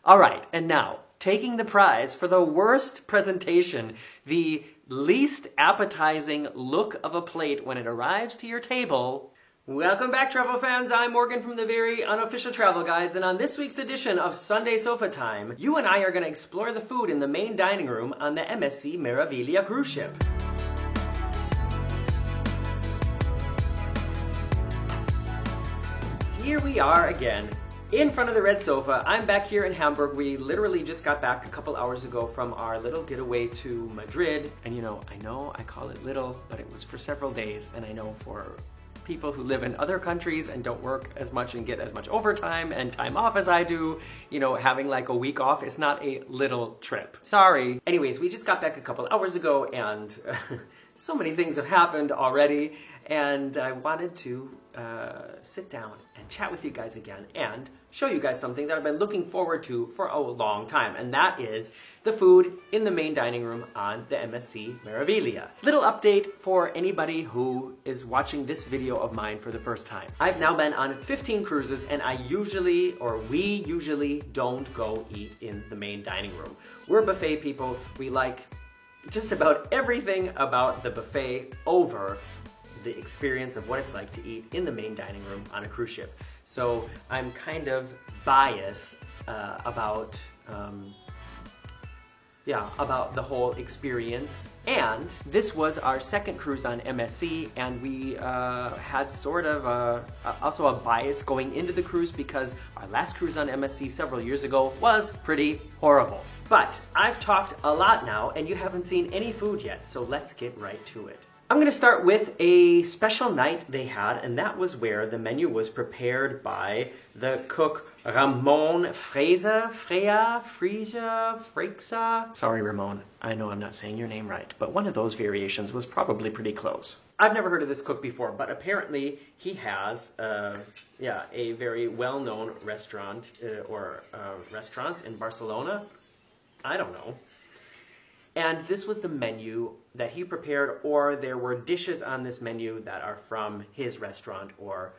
All right, and now, taking the prize for the worst presentation, the least appetizing look of a plate when it arrives to your table. Welcome back, travel fans. I'm Morgan from the Very Unofficial Travel Guides, and on this week's edition of Sunday Sofa Time, you and I are going to explore the food in the main dining room on the MSC Meraviglia cruise ship. Here we are again, in front of the red sofa. I'm back here in Hamburg. We literally just got back a couple hours ago from our little getaway to Madrid. And you know I call it little, but it was for several days. And I know for people who live in other countries and don't work as much and get as much overtime and time off as I do, you know, having like a week off is not a little trip. Sorry. Anyways, we just got back a couple hours ago and so many things have happened already. And I wanted to sit down and chat with you guys again and show you guys something that I've been looking forward to for a long time, and that is the food in the main dining room on the MSC Meraviglia. Little update for anybody who is watching this video of mine for the first time. I've now been on 15 cruises, and we usually don't go eat in the main dining room. We're buffet people. We like just about everything about the buffet over the experience of what it's like to eat in the main dining room on a cruise ship. So I'm kind of biased about the whole experience. And this was our second cruise on MSC, and we had sort of also a bias going into the cruise because our last cruise on MSC several years ago was pretty horrible. But I've talked a lot now, and you haven't seen any food yet, so let's get right to it. I'm going to start with a special night they had, and that was where the menu was prepared by the cook Ramon Freisa. Sorry, Ramon. I know I'm not saying your name right, but one of those variations was probably pretty close. I've never heard of this cook before, but apparently he has a very well-known restaurant restaurants in Barcelona. I don't know. And this was the menu that he prepared, or there were dishes on this menu that are from his restaurant or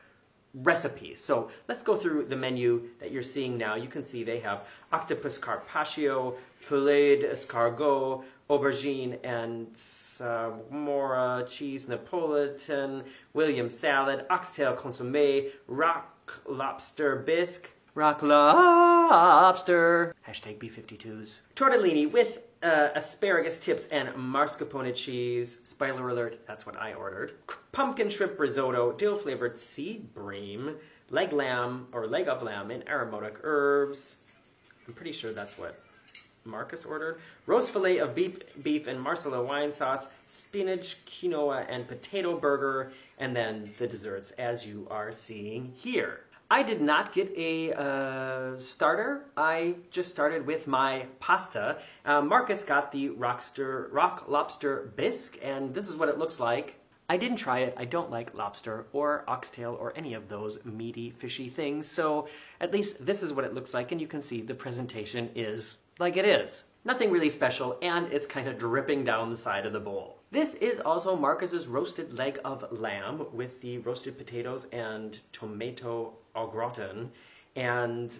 recipes. So let's go through the menu that you're seeing now. You can see they have octopus carpaccio, filet d'escargot, aubergine and mora, cheese Napolitan, William salad, oxtail consommé, rock lobster bisque, rock lobster, hashtag B52s, tortellini with asparagus tips and mascarpone cheese. Spoiler alert, that's what I ordered. Pumpkin shrimp risotto, dill-flavored seed bream, leg of lamb in aromatic herbs. I'm pretty sure that's what Marcus ordered. Roast fillet of beef in Marsala wine sauce, spinach, quinoa, and potato burger, and then the desserts as you are seeing here. I did not get a starter. I just started with my pasta. Marcus got the rock lobster bisque, and this is what it looks like. I didn't try it. I don't like lobster or oxtail or any of those meaty, fishy things, so at least this is what it looks like, and you can see the presentation is like it is. Nothing really special, and it's kind of dripping down the side of the bowl. This is also Marcus's roasted leg of lamb with the roasted potatoes and tomato au gratin. And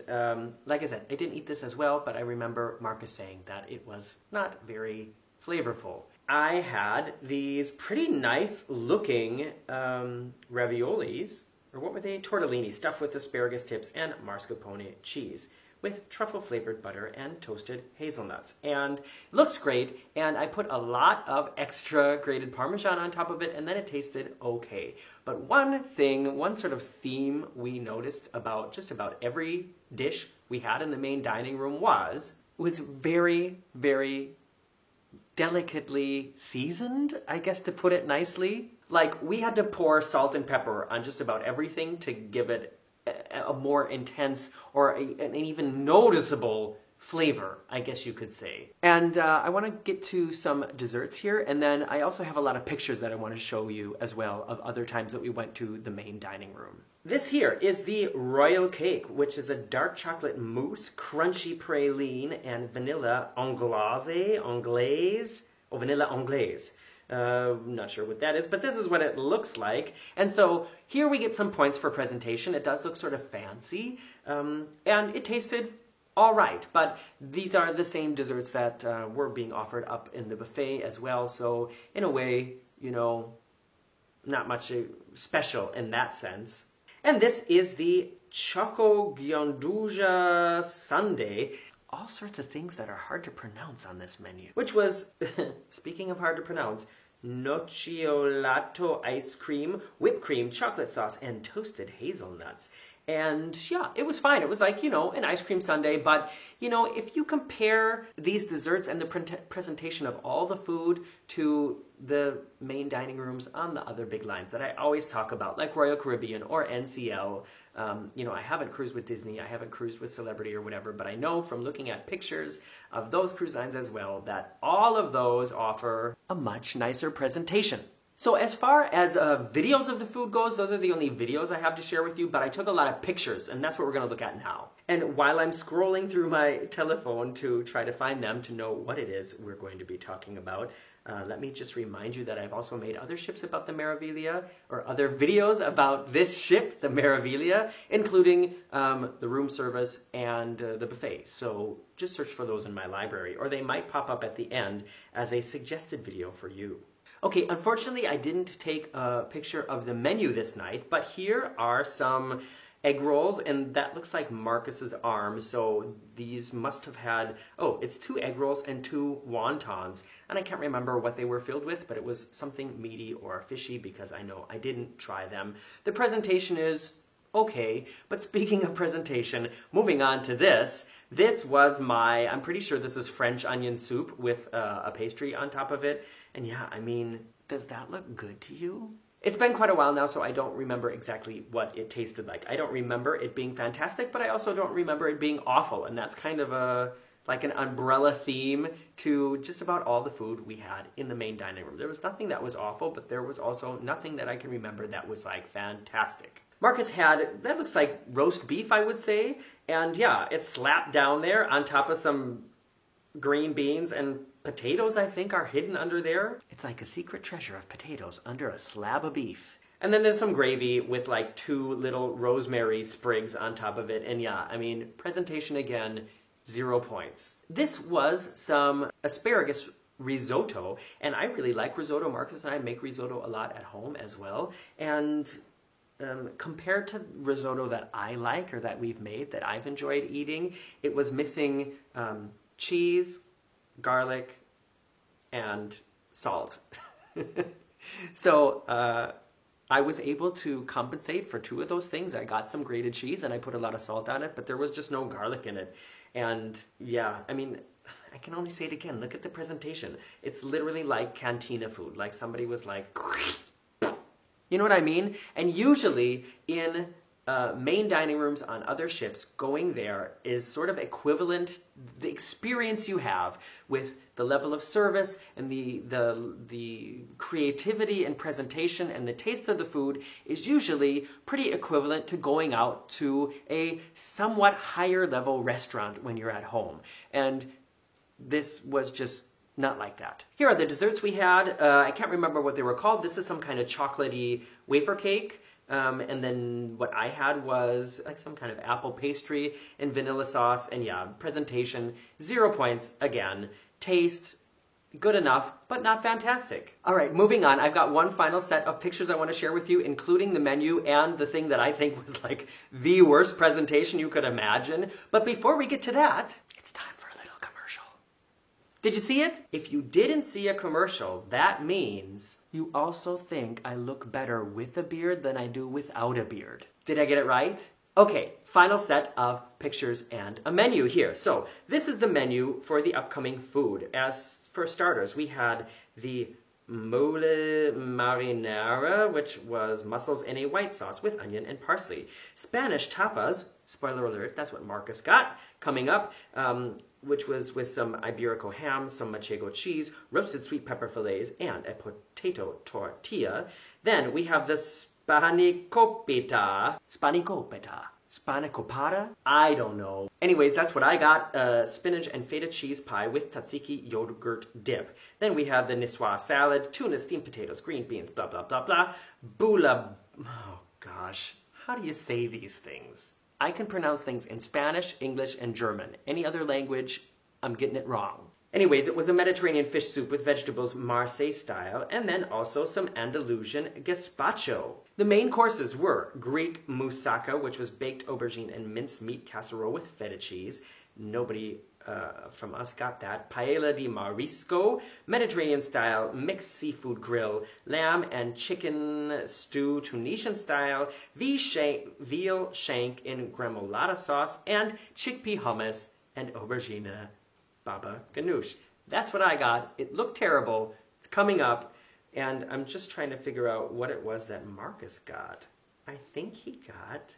like I said, I didn't eat this as well, but I remember Marcus saying that it was not very flavorful. I had these pretty nice looking raviolis, or what were they? Tortellini, stuffed with asparagus tips and mascarpone cheese, with truffle-flavored butter and toasted hazelnuts. And it looks great, and I put a lot of extra grated Parmesan on top of it, and then it tasted okay. But one sort of theme we noticed about just about every dish we had in the main dining room was very, very delicately seasoned, I guess, to put it nicely. Like, we had to pour salt and pepper on just about everything to give it a more intense or an even noticeable flavor, I guess you could say. And I want to get to some desserts here, and then I also have a lot of pictures that I want to show you as well of other times that we went to the main dining room. This here is the Royal Cake, which is a dark chocolate mousse, crunchy praline, and vanilla anglaise. Not sure what that is, but this is what it looks like. And so here we get some points for presentation. It does look sort of fancy, and it tasted all right, but these are the same desserts that were being offered up in the buffet as well, so in a way, you know, not much special in that sense. And this is the Choco Ghianduja Sundae. All sorts of things that are hard to pronounce on this menu. Which was, speaking of hard to pronounce, nocciolato ice cream, whipped cream, chocolate sauce, and toasted hazelnuts. And yeah, it was fine. It was like, you know, an ice cream sundae. But, you know, if you compare these desserts and the presentation of all the food to the main dining rooms on the other big lines that I always talk about, like Royal Caribbean or NCL, you know, I haven't cruised with Disney, I haven't cruised with Celebrity or whatever, but I know from looking at pictures of those cruise lines as well that all of those offer a much nicer presentation. So as far as videos of the food goes, those are the only videos I have to share with you, but I took a lot of pictures, and that's what we're going to look at now. And while I'm scrolling through my telephone to try to find them to know what it is we're going to be talking about, let me just remind you that I've also made other ships about the Meraviglia, or other videos about this ship, the Meraviglia, including the room service and the buffet. So just search for those in my library, or they might pop up at the end as a suggested video for you. Okay, unfortunately I didn't take a picture of the menu this night, but here are some egg rolls, and that looks like Marcus's arm, so these must have had, oh, it's 2 egg rolls and 2 wontons, and I can't remember what they were filled with, but it was something meaty or fishy because I know I didn't try them. The presentation is okay, but speaking of presentation, moving on to this. This was my, I'm pretty sure this is French onion soup with a pastry on top of it. And yeah, I mean, does that look good to you? It's been quite a while now, so I don't remember exactly what it tasted like. I don't remember it being fantastic, but I also don't remember it being awful. And that's kind of like an umbrella theme to just about all the food we had in the main dining room. There was nothing that was awful, but there was also nothing that I can remember that was like fantastic. Marcus had, that looks like roast beef, I would say. And yeah, it's slapped down there on top of some green beans, and potatoes, I think, are hidden under there. It's like a secret treasure of potatoes under a slab of beef. And then there's some gravy with like 2 little rosemary sprigs on top of it. And yeah, I mean, presentation again, 0 points. This was some asparagus risotto, and I really like risotto. Marcus and I make risotto a lot at home as well. And compared to risotto that I like, or that we've made, that I've enjoyed eating, it was missing cheese, garlic, and salt. So I was able to compensate for 2 of those things. I got some grated cheese and I put a lot of salt on it, but there was just no garlic in it. And yeah, I mean, I can only say it again. Look at the presentation. It's literally like cantina food. Like somebody was like, you know what I mean? And usually in main dining rooms on other ships, going there is sort of equivalent, the experience you have with the level of service and the creativity and presentation and the taste of the food is usually pretty equivalent to going out to a somewhat higher level restaurant when you're at home. And this was just not like that. Here are the desserts we had. I can't remember what they were called. This is some kind of chocolatey wafer cake. And then what I had was like some kind of apple pastry and vanilla sauce. And yeah, presentation, 0 points again. Taste, good enough, but not fantastic. All right, moving on. I've got one final set of pictures I want to share with you, including the menu and the thing that I think was like the worst presentation you could imagine. But before we get to that, it's time for a little commercial. Did you see it? If you didn't see a commercial, that means you also think I look better with a beard than I do without a beard. Did I get it right? Okay, final set of pictures and a menu here. So this is the menu for the upcoming food. As for starters, we had the mole marinara, which was mussels in a white sauce with onion and parsley. Spanish tapas, spoiler alert, that's what Marcus got, coming up, which was with some Iberico ham, some manchego cheese, roasted sweet pepper fillets, and a potato tortilla. Then we have the Spanakopita. Spanakopita? I don't know. Anyways, that's what I got. Spinach and feta cheese pie with tzatziki yogurt dip. Then we have the niçoise salad, tuna, steamed potatoes, green beans, blah, blah, blah, blah. Bula... Oh, gosh. How do you say these things? I can pronounce things in Spanish, English, and German. Any other language, I'm getting it wrong. Anyways, it was a Mediterranean fish soup with vegetables Marseille style, and then also some Andalusian gazpacho. The main courses were Greek moussaka, which was baked aubergine and minced meat casserole with feta cheese. Nobody from us got that. Paella di marisco, Mediterranean style mixed seafood grill, lamb and chicken stew Tunisian style, veal shank in gremolata sauce, and chickpea hummus and aubergine baba ganoush. That's what I got. It looked terrible. It's coming up, and I'm just trying to figure out what it was that Marcus got. I think he got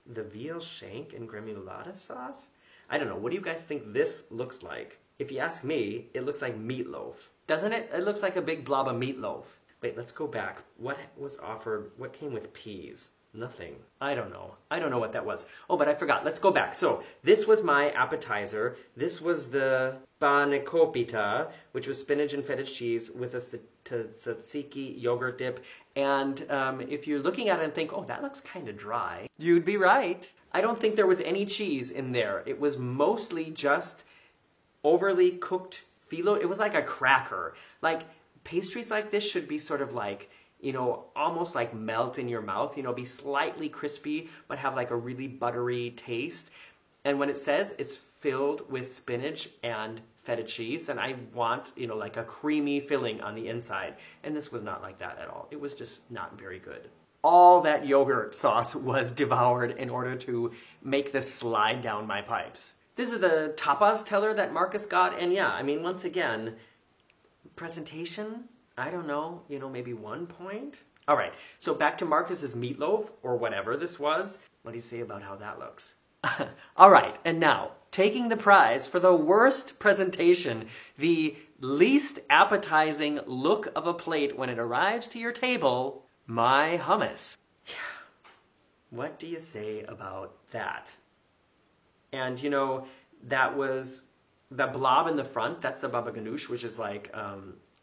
the veal shank in gremolata sauce. I don't know. What do you guys think this looks like? If you ask me, it looks like meatloaf. Doesn't it? It looks like a big blob of meatloaf. Wait, let's go back. What was offered? What came with peas? Nothing. I don't know. I don't know what that was. Oh, but I forgot. Let's go back. So this was my appetizer. This was the panekopita, which was spinach and feta cheese with a tzatziki yogurt dip. And if you're looking at it and think, oh, that looks kind of dry, you'd be right. I don't think there was any cheese in there. It was mostly just overly cooked phyllo. It was like a cracker. Like pastries like this should be sort of like, you know, almost like melt in your mouth, you know, be slightly crispy, but have like a really buttery taste. And when it says it's filled with spinach and feta cheese, then I want, you know, like a creamy filling on the inside. And this was not like that at all. It was just not very good. All that yogurt sauce was devoured in order to make this slide down my pipes. This is the tapas teller that Marcus got, and yeah, I mean, once again, presentation, I don't know, you know, maybe 1 point? All right, so back to Marcus's meatloaf, or whatever this was. What do you say about how that looks? All right, and now, taking the prize for the worst presentation, the least appetizing look of a plate when it arrives to your table, my hummus. What do you say about that? And you know, that was the blob in the front, that's the baba ganoush, which is like,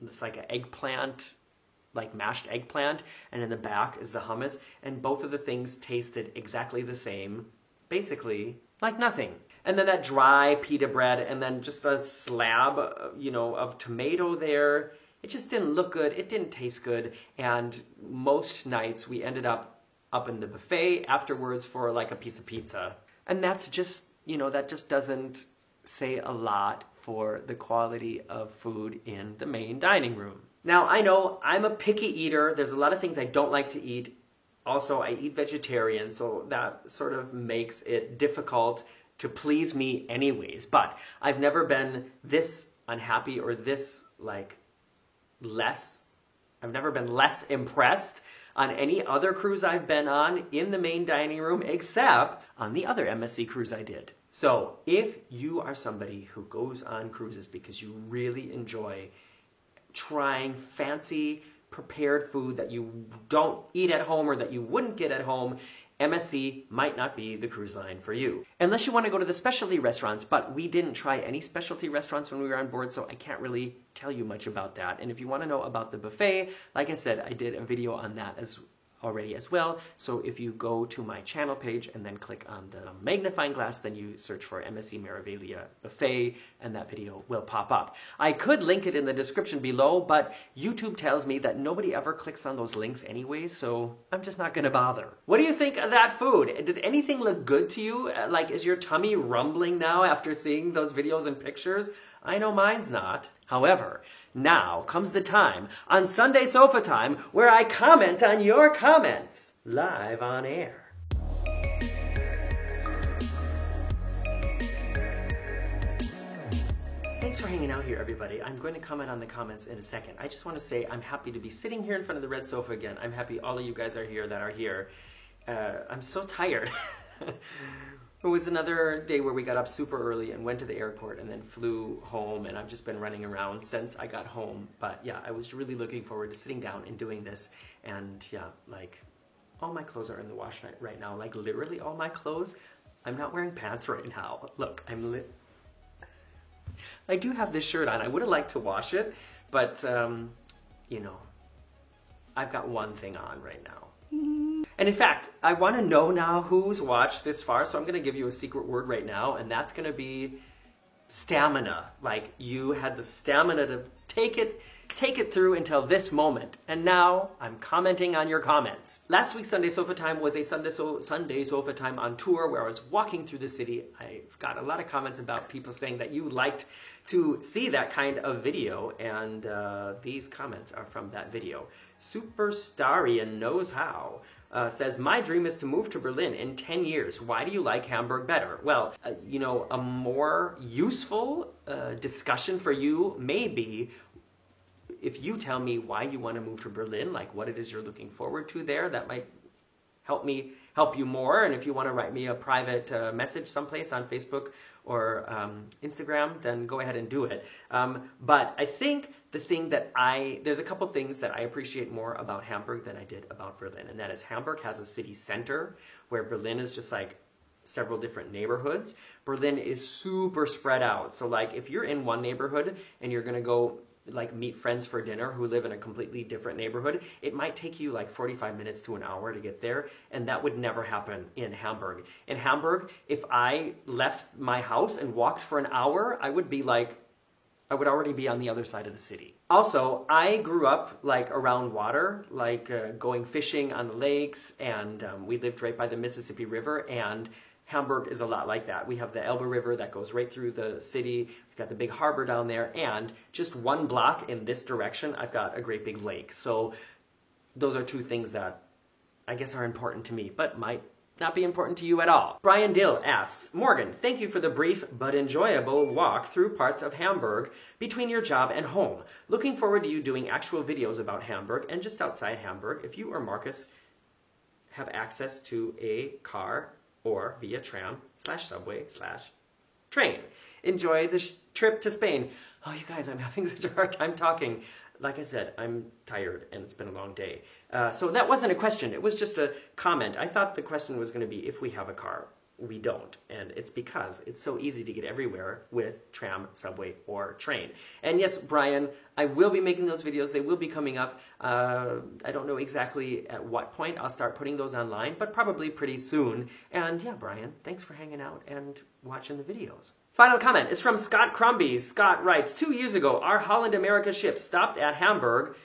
it's like an eggplant, like mashed eggplant, and in the back is the hummus, and both of the things tasted exactly the same, basically like nothing. And then that dry pita bread, and then just a slab, you know, of tomato there. It just didn't look good, it didn't taste good, and most nights we ended up in the buffet afterwards for like a piece of pizza. And that's just, you know, that just doesn't say a lot for the quality of food in the main dining room. Now, I know I'm a picky eater. There's a lot of things I don't like to eat. Also, I eat vegetarian, so that sort of makes it difficult to please me anyways. But I've never been this unhappy or this, like, I've never been less impressed on any other cruise I've been on in the main dining room, except on the other MSC cruise I did. So if you are somebody who goes on cruises because you really enjoy trying fancy prepared food that you don't eat at home or that you wouldn't get at home, MSC might not be the cruise line for you. Unless you want to go to the specialty restaurants, but we didn't try any specialty restaurants when we were on board, so I can't really tell you much about that. And if you want to know about the buffet, like I said, I did a video on that already as well. So if you go to my channel page and then click on the magnifying glass, then you search for MSC Meraviglia Buffet and that video will pop up. I could link it in the description below, but YouTube tells me that nobody ever clicks on those links anyway, so I'm just not gonna bother. What do you think of that food? Did anything look good to you? Like, is your tummy rumbling now after seeing those videos and pictures? I know mine's not. However, now comes the time on Sunday Sofa Time where I comment on your comments live on air. Thanks for hanging out here, everybody. I'm going to comment on the comments in a second. I just want to say I'm happy to be sitting here in front of the red sofa again. I'm happy all of you guys are here that are here. I'm so tired. It was another day where we got up super early and went to the airport and then flew home, and I've just been running around since I got home. But yeah, I was really looking forward to sitting down and doing this. And yeah, like, all my clothes are in the wash right now. Like, literally all my clothes. I'm not wearing pants right now. Look, I do have this shirt on. I would have liked to wash it, but, you know, I've got one thing on right now. And in fact, I want to know now who's watched this far, so I'm going to give you a secret word right now, and that's going to be stamina. Like, you had the stamina to take it through until this moment. And now I'm commenting on your comments. Last week's Sunday Sofa Time was a Sunday Sofa Time on tour where I was walking through the city. I've got a lot of comments about people saying that you liked to see that kind of video, and these comments are from that video. Superstarian Knows How says, my dream is to move to Berlin in 10 years. Why do you like Hamburg better? Well, you know, a more useful discussion for you may be if you tell me why you want to move to Berlin, like what it is you're looking forward to there. That might help you more. And if you want to write me a private message someplace on Facebook or Instagram, then go ahead and do it. But I think the thing that there's a couple things that I appreciate more about Hamburg than I did about Berlin. And that is Hamburg has a city center where Berlin is just like several different neighborhoods. Berlin is super spread out. So like if you're in one neighborhood and you're going to go like meet friends for dinner who live in a completely different neighborhood, it might take you like 45 minutes to an hour to get there, and that would never happen in Hamburg. In Hamburg, if I left my house and walked for an hour, I would already be on the other side of the city. Also, I grew up like around water, like going fishing on the lakes, and we lived right by the Mississippi River, and Hamburg is a lot like that. We have the Elbe River that goes right through the city. We've got the big harbor down there, and just one block in this direction, I've got a great big lake. So those are two things that I guess are important to me, but might not be important to you at all. Brian Dill asks, Morgan, thank you for the brief but enjoyable walk through parts of Hamburg between your job and home. Looking forward to you doing actual videos about Hamburg and just outside Hamburg if you or Marcus have access to a car or via tram/subway/train. Enjoy the trip to Spain. Oh, you guys, I'm having such a hard time talking. Like I said, I'm tired and it's been a long day. So that wasn't a question, it was just a comment. I thought the question was going to be if we have a car. We don't, and it's because it's so easy to get everywhere with tram, subway, or train. And yes, Brian, I will be making those videos. They will be coming up. I don't know exactly at what point I'll start putting those online, but probably pretty soon. And yeah, Brian, thanks for hanging out and watching the videos. Final comment is from Scott Crombie. Scott writes, 2 years ago, our Holland America ship stopped at Hamburg,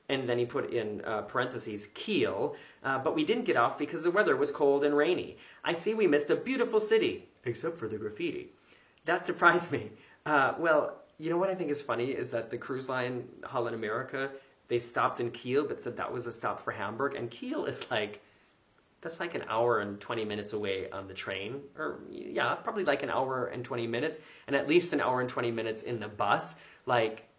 and then he put in parentheses, Kiel, but we didn't get off because the weather was cold and rainy. I see we missed a beautiful city, except for the graffiti. That surprised me. Well, you know what I think is funny is that the cruise line, Holland America, they stopped in Kiel, but said that was a stop for Hamburg, and Kiel is like, that's like an hour and 20 minutes away on the train, or yeah, probably like an hour and 20 minutes, and at least an hour and 20 minutes in the bus. Like,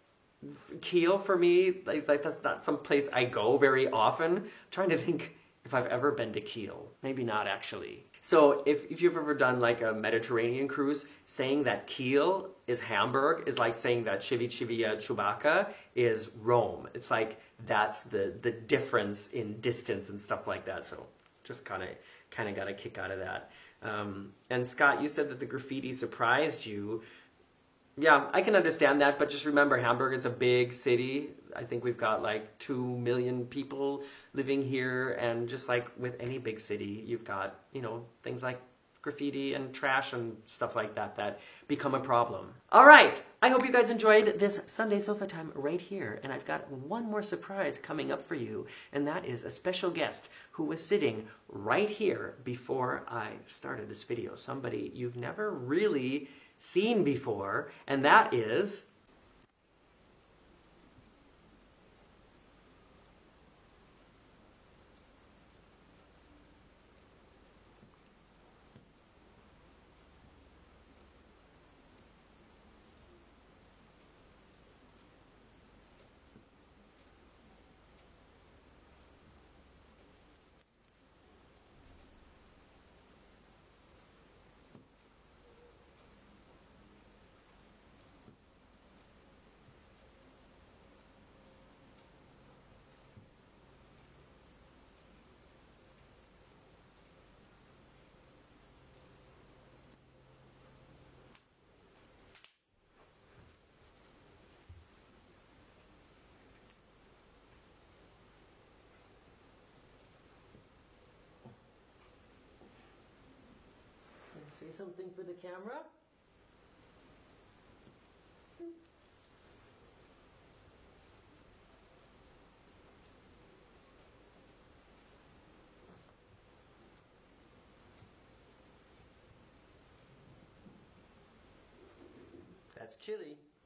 Kiel for me, like that's not some place I go very often. I'm trying to think if I've ever been to Kiel. Maybe not, actually. So if you've ever done like a Mediterranean cruise, saying that Kiel is Hamburg is like saying that Civitavecchia Chewbacca is Rome. It's like that's the difference in distance and stuff like that. So just kind of got a kick out of that. And Scott, you said that the graffiti surprised you. Yeah, I can understand that, but just remember Hamburg is a big city. I think we've got like 2 million people living here, and just like with any big city, you've got, you know, things like graffiti and trash and stuff like that that become a problem. All right, I hope you guys enjoyed this Sunday Sofa Time right here, and I've got one more surprise coming up for you, and that is a special guest who was sitting right here before I started this video. Somebody you've never really seen before, and that is something for the camera? That's chili.